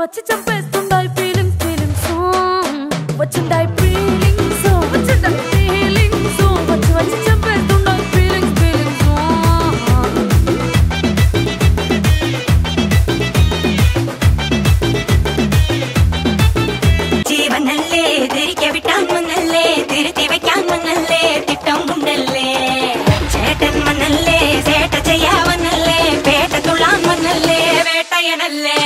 వచ్చి చంపేస్తుండాయి feelings feelings వచ్చిండాయి feelings వచ్చిండాయి feelings వచ్చి చంపేస్తుండాయి feelings feelings ജീവനല്ലേ തിരികെ വിട്ടാൻ വന്നല്ലേ തിരുത്തി വയ്ക്കാൻ വന്നല്ലേ തിട്ടം കൊണ്ടല്ലേ ചേട്ടൻ വന്നല്ലേ ചേട്ട ചെയ്യാവന്നല്ലേ പേട്ട തുള്ളാൻ വന്നല്ലേ വേട്ടയനല്ലേ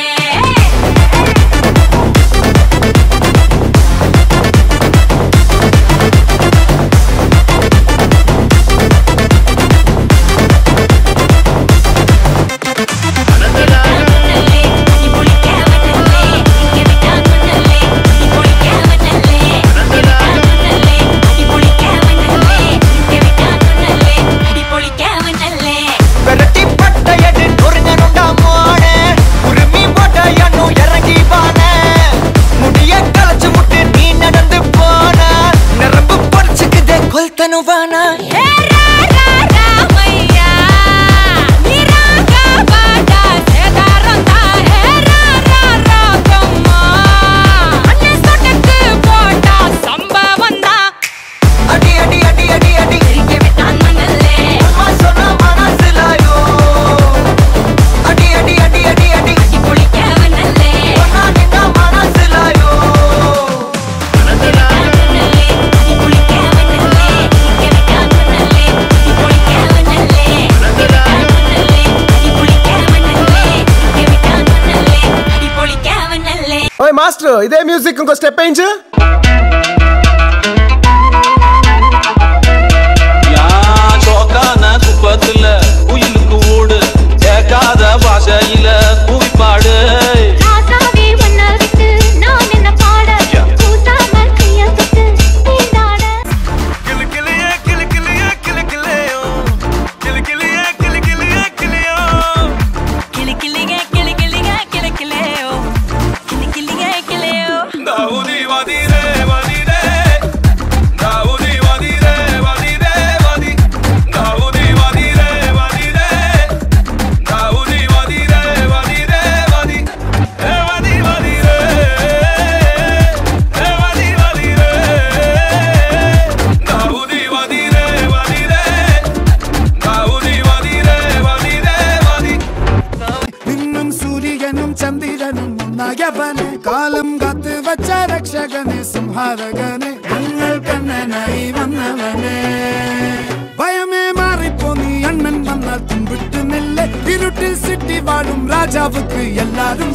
మాస్టర్ ఇదే మ్యూజిక్ ఇంకో స్టెప్ వేయించు குப்பத்துல உயிலுக்கு ஓடு கேட்காத பாஷையில கூவிப்பாடு കാലം കാത്ത് വച്ച രക്ഷകനെ സംഹാരകനെ ഞങ്ങൾ കണ്ണനായി വന്നവനെ ഭയമേ മാറിപ്പോ നീ അണ്ണൻ വന്നാൽ തുമ്പിട്ട് നെല്ല് ഇരുട്ടിൽ സിറ്റി വാഴും രാജാവുക്ക് എല്ലാരും